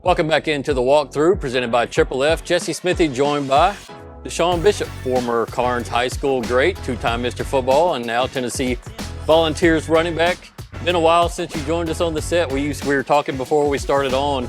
Welcome back into the Walk Thru, presented by Triple F. Jesse Smithy joined by DeSean Bishop, former Karns High School great, two-time Mr. Football, and now Tennessee Volunteers running back. Been a while since you joined us on the set. We were talking before we started on.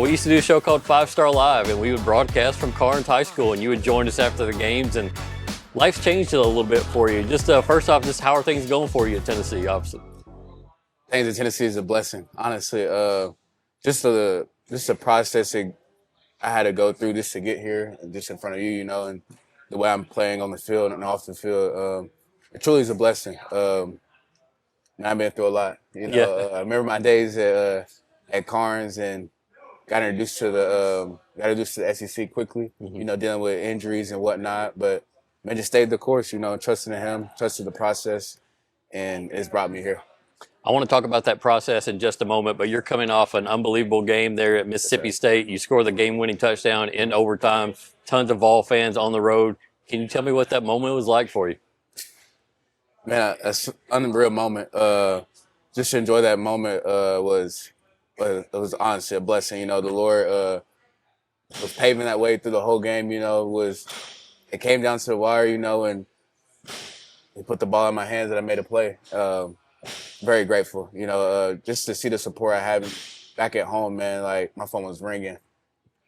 We used to do a show called 5 Star Live, and we would broadcast from Karns High School, and you would join us after the games. And life's changed a little bit for you. Just first off, just how are things going for you at Tennessee? Obviously, Things in Tennessee is a blessing, honestly. Just the processing I had to go through just to get here, and just in front of you, and the way I'm playing on the field and off the field, it truly is a blessing. And I've been through a lot. Yeah. I remember my days at Karns and got introduced to the SEC quickly. Dealing with injuries and whatnot, but man, just stayed the course. Trusting in him, trusting the process, and it's brought me here. I want to talk about that process in just a moment, but you're coming off an unbelievable game there at Mississippi State. You score the game-winning touchdown in overtime. Tons of Vol fans on the road. Can you tell me what that moment was like for you? Man, it's an unreal moment. Just to enjoy that moment was honestly a blessing. The Lord was paving that way through the whole game. It came down to the wire. And He put the ball in my hands and I made a play. Very grateful. Just to see the support I had back at home, man. Like my phone was ringing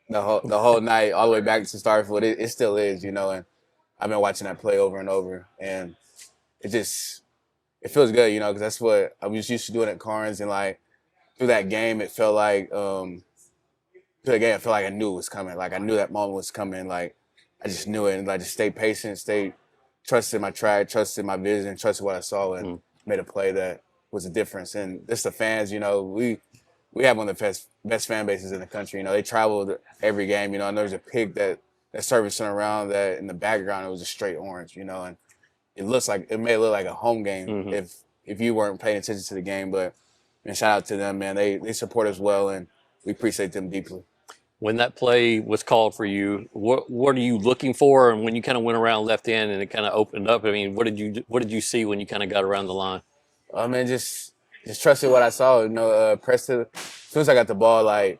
the whole night, all the way back to Starfield. It still is, and I've been watching that play over and over, and it feels good, because that's what I was used to doing at Karns, and like through that game, it felt like I knew it was coming. Like I knew that moment was coming. Like I just knew it, and I just stayed patient, trusted my track, trusted my vision, trusted what I saw, and made a play that was a difference. And just the fans, we have one of the best fan bases in the country. They traveled every game. And there's a pig that servicing around that in the background. It was a straight orange, and it may look like a home game if you weren't paying attention to the game. But shout out to them, man. They support us well, and we appreciate them deeply. When that play was called for you, what are you looking for? And when you kind of went around left end and it kind of opened up, I mean, what did you see when you kind of got around the line? Man, just trusted what I saw. Pressed it. As soon as I got the ball, like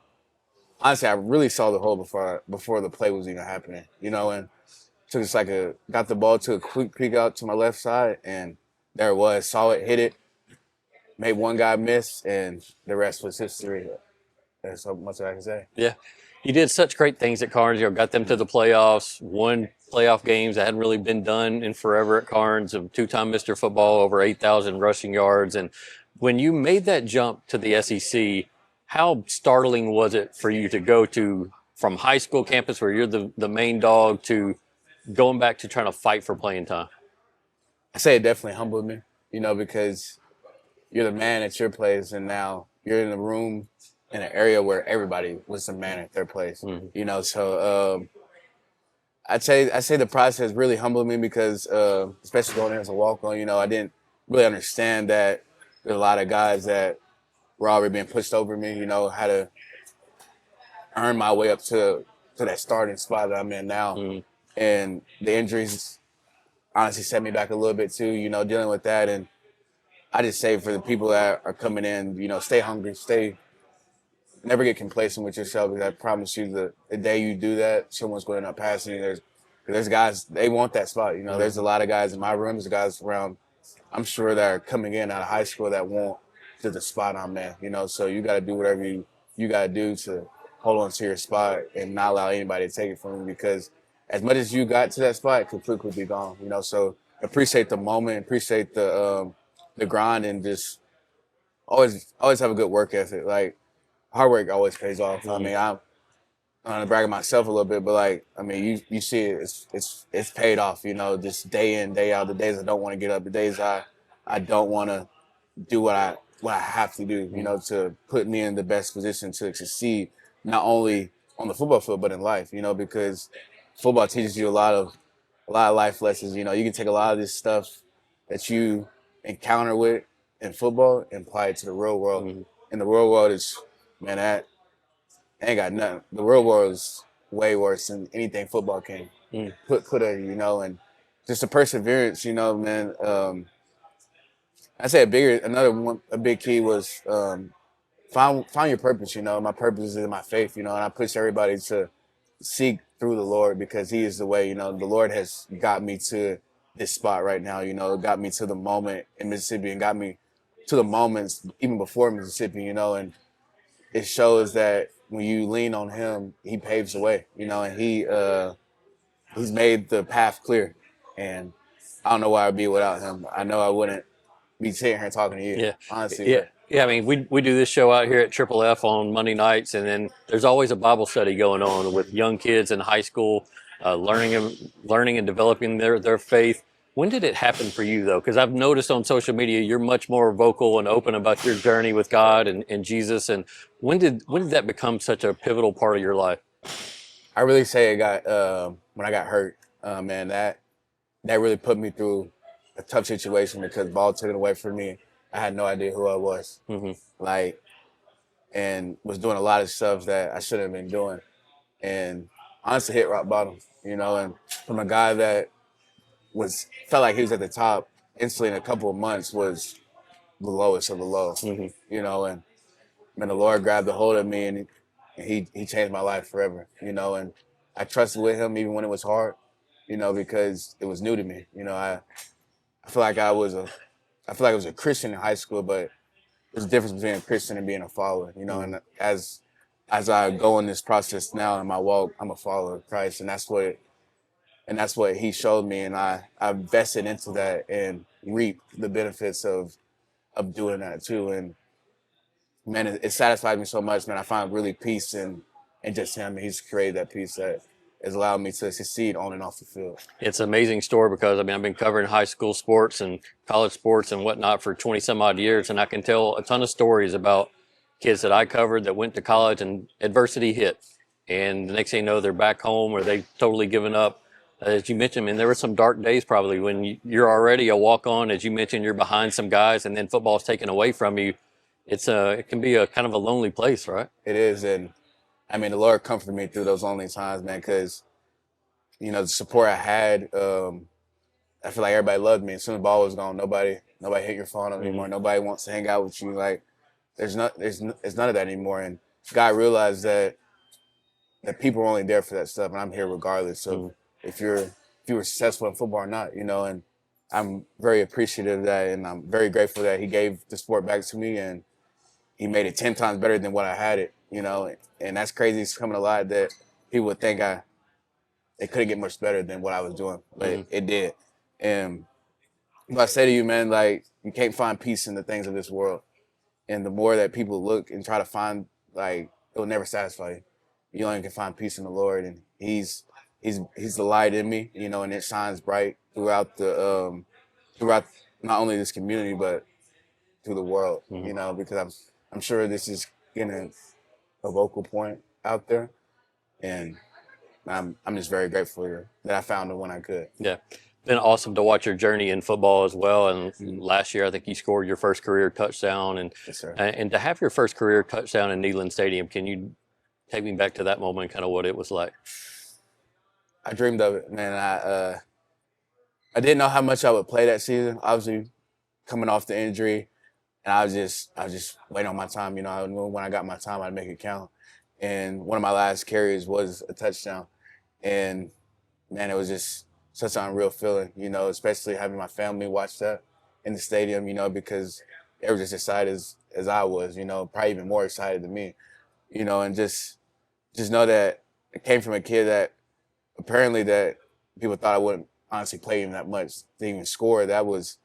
honestly, I really saw the hole before the play was even happening. And took just got the ball, took a quick peek out to my left side, and there it was. Saw it, hit it, made one guy miss, and the rest was history. That's so much I can say. Yeah. You did such great things at Karns. Got them to the playoffs, won playoff games that hadn't really been done in forever at Karns, a two-time Mr. Football, over 8,000 rushing yards. And when you made that jump to the SEC, how startling was it for you to go from high school campus where you're the main dog to going back to trying to fight for playing time? I say it definitely humbled me, because you're the man at your place, and now you're in a room in an area where everybody was the man at their place. So I'd say the process really humbled me because especially going in as a walk-on, I didn't really understand that there's a lot of guys that were already being pushed over me, how to earn my way up to that starting spot that I'm in now. And the injuries honestly set me back a little bit too, dealing with that. And I just say for the people that are coming in, stay hungry, never get complacent with yourself, because I promise you the day you do that, someone's going to end up passing you. There's guys, they want that spot. There's a lot of guys in my room, there's guys around, I'm sure, that are coming in out of high school that want to the spot I'm in, so you got to do whatever you got to do to hold on to your spot and not allow anybody to take it from you, because as much as you got to that spot, it could quickly be gone, so appreciate the moment, appreciate the grind, and just always have a good work ethic. Like, hard work always pays off. I mean, I'm gonna brag on myself a little bit, but you see it, it's paid off. Just day in, day out. The days I don't want to get up, the days I don't want to do what I have to do. To put me in the best position to succeed, not only on the football field but in life. Because football teaches you a lot of life lessons. You can take a lot of this stuff that you encounter with in football and apply it to the real world. And the real world is, man, that ain't got nothing. The real world is way worse than anything football can put at you, and just the perseverance, man. I say a big key was found your purpose. You know, my purpose is in my faith. You know, and I push everybody to seek through the Lord because He is the way. You know, the Lord has got me to this spot right now. You know, got me to the moment in Mississippi and got me to the moments even before Mississippi. You know, and it shows that when you lean on Him, He paves the way. You know, and He's made the path clear. And I don't know where I'd be without Him. I know I wouldn't be sitting here talking to you. Yeah, Honestly, yeah, yeah. I mean, we do this show out here at Triple F on Monday nights, and then there's always a Bible study going on with young kids in high school, learning and developing their faith. When did it happen for you though? Because I've noticed on social media you're much more vocal and open about your journey with God and Jesus. And when did that become such a pivotal part of your life? I really say it got when I got hurt. Man, that really put me through a tough situation because ball took it away from me. I had no idea who I was, like, and was doing a lot of stuff that I shouldn't have been doing, and honestly hit rock bottom. You know, and from a guy that felt like he was at the top, instantly in a couple of months was the lowest of the low. You know, and the Lord grabbed a hold of me and he changed my life forever. You know, and I trusted with Him even when it was hard. You know, because it was new to me. You know, I feel like I was a Christian in high school, but there's a difference between a Christian and being a follower. You know, and as I go in this process now in my walk, I'm a follower of Christ, and that's what He showed me, and I vested into that and reap the benefits of doing that too. And man, it satisfied me so much, man. I find really peace in just Him. He's created that peace that has allowed me to succeed on and off the field. It's an amazing story because I mean I've been covering high school sports and college sports and whatnot for 20 some odd years, and I can tell a ton of stories about kids that I covered that went to college and adversity hit, and the next thing you know they're back home or they've totally given up. As you mentioned, and there were some dark days probably when you're already a walk-on. As you mentioned, you're behind some guys, and then football's taken away from you. It can be a kind of a lonely place, right? It is, and I mean the Lord comforted me through those lonely times, man, because you know the support I had. I feel like everybody loved me. As soon as the ball was gone, nobody hit your phone up anymore. Nobody wants to hang out with you. Like it's none of that anymore. And God realized that people are only there for that stuff, and I'm here regardless. So if you were successful in football or not, you know, and I'm very appreciative of that, and I'm very grateful that He gave the sport back to me, and He made it 10 times better than what I had it, you know, and that's crazy. It's coming a lot that people would think it couldn't get much better than what I was doing, but it did. And what I say to you, man, like you can't find peace in the things of this world, and the more that people look and try to find, like, it will never satisfy you. You only can find peace in the Lord, and He's the light in me, you know, and it shines bright throughout not only this community but through the world, you know, because I'm sure this is getting a vocal point out there, and I'm just very grateful that I found it when I could. Yeah. Been awesome to watch your journey in football as well. And last year, I think you scored your first career touchdown. And Yes, sir. And to have your first career touchdown in Neyland Stadium, can you take me back to that moment, kind of what it was like? I dreamed of it, man. I didn't know how much I would play that season. Obviously, coming off the injury, and I was just waiting on my time. You know, I knew when I got my time, I'd make it count. And one of my last carries was a touchdown, and man, it was just such an unreal feeling. You know, especially having my family watch that in the stadium. You know, because they were just excited as I was. You know, probably even more excited than me. You know, and just know that it came from a kid that apparently that people thought I wouldn't honestly play even that much to even score. That was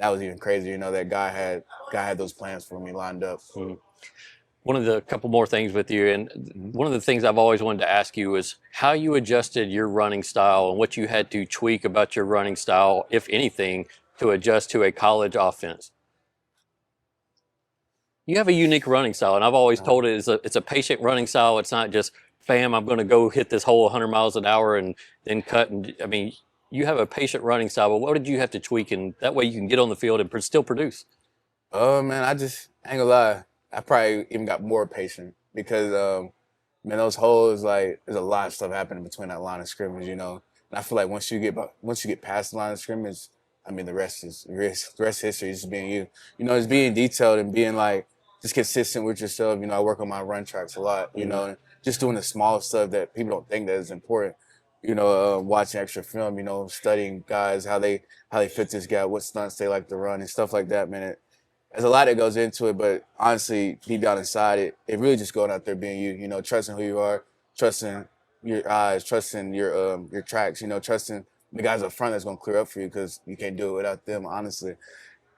even crazy. You know, that guy had those plans for me lined up. One of the couple more things with you, and one of the things I've always wanted to ask you is how you adjusted your running style and what you had to tweak about your running style, if anything, to adjust to a college offense. You have a unique running style, and I've always told it it's a patient running style. It's not just, bam, I'm going to go hit this whole 100 miles an hour and then cut. And I mean, you have a patient running style, but what did you have to tweak, and that way you can get on the field and still produce? Oh man, I ain't gonna lie. I probably even got more patient because, man, those holes, like, there's a lot of stuff happening between that line of scrimmage, you know. And I feel like once you get past the line of scrimmage, I mean, the rest is history. It's just being you. You know, it's being detailed and being like, just consistent with yourself. You know, I work on my run tracks a lot, you know, and just doing the small stuff that people don't think that is important. You know, watching extra film, you know, studying guys, how they fit this guy, what stunts they like to run and stuff like that, man. There's a lot that goes into it, but honestly, deep down inside it really just going out there being you know, trusting who you are, trusting your eyes, trusting your tracks, you know, trusting the guys up front that's gonna clear up for you because you can't do it without them, honestly.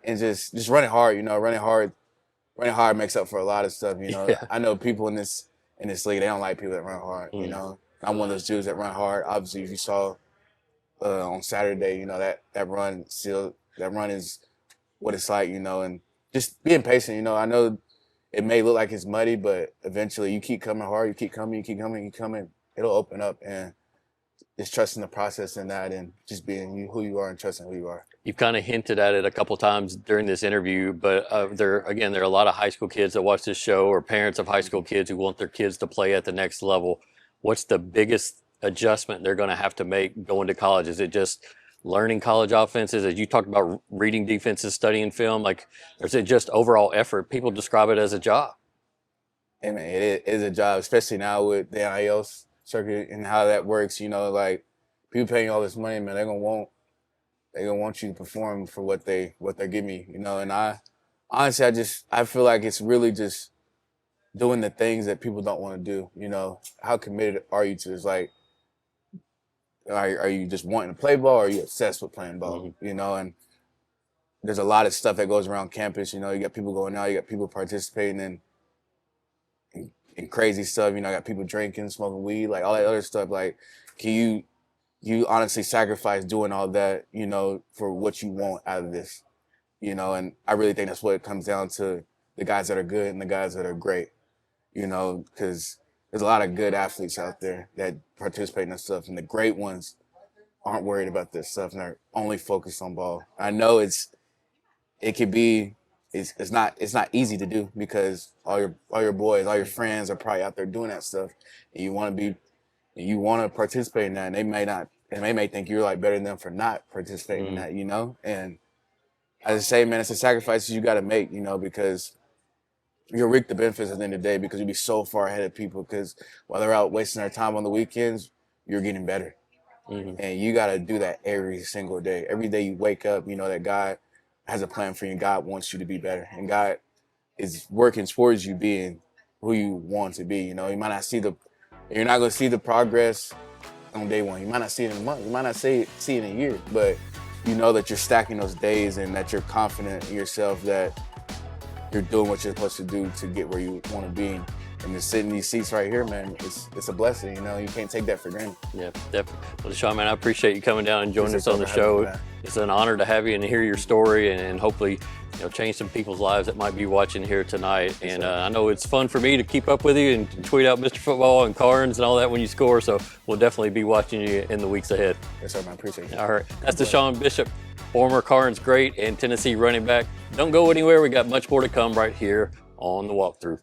And just running hard, you know, running hard makes up for a lot of stuff, you know. Yeah. I know people in this league, they don't like people that run hard, you know. I'm one of those dudes that run hard. Obviously, if you saw on Saturday, you know, that run is what it's like, you know, and just being patient, you know. I know it may look like it's muddy, but eventually you keep coming hard, you keep coming, it'll open up, and just trusting the process in that and just being who you are and trusting who you are. You've kind of hinted at it a couple times during this interview, but there are a lot of high school kids that watch this show, or parents of high school kids who want their kids to play at the next level. What's the biggest adjustment they're going to have to make going to college? Is it just learning college offenses, as you talked about, reading defenses, studying film? Like, or is it just overall effort? People describe it as a job. I mean, it is a job, especially now with the NIL circuit and how that works. You know, like, people paying you all this money, man, they're gonna want you to perform for what they give me. You know, and I honestly, I feel like it's really just doing the things that people don't want to do. You know, how committed are you to this? Like, are you just wanting to play ball, or are you obsessed with playing ball? You know, and there's a lot of stuff that goes around campus. You know, you got people going out, you got people participating in crazy stuff. You know, I got people drinking, smoking weed, like all that other stuff. Like, can you honestly sacrifice doing all that, you know, for what you want out of this? You know, and I really think that's what it comes down to, the guys that are good and the guys that are great, you know, because there's a lot of good athletes out there that participate in this stuff, and the great ones aren't worried about this stuff and are only focused on ball. I know it's not easy to do, because all your boys, all your friends are probably out there doing that stuff, and you want to participate in that, and they may think you're like better than them for not participating in that, you know. And as I say, man, it's a sacrifice you got to make, you know, because you'll reap the benefits at the end of the day, because you'll be so far ahead of people, because while they're out wasting their time on the weekends, you're getting better. And you got to do that every single day. Every day you wake up, you know that God has a plan for you, and God wants you to be better, and God is working towards you being who you want to be. You know, you're not going to see the progress on day one. You might not see it in a month. You might not see it in a year, but you know that you're stacking those days, and that you're confident in yourself that you're doing what you're supposed to do to get where you want to be. And to sit in these seats right here, man, it's a blessing. You know, you can't take that for granted. Yeah, definitely. Well, DeSean, man, I appreciate you coming down and joining us on the show. It's an honor to have you and hear your story, and hopefully, you know, change some people's lives that might be watching here tonight. And I know it's fun for me to keep up with you and tweet out Mr. Football and Karns and all that when you score. So we'll definitely be watching you in the weeks ahead. Yes, sir, man. I appreciate it. All right. That's DeSean Bishop, former Karns great and Tennessee running back. Don't go anywhere. We got much more to come right here on the Walk Thru.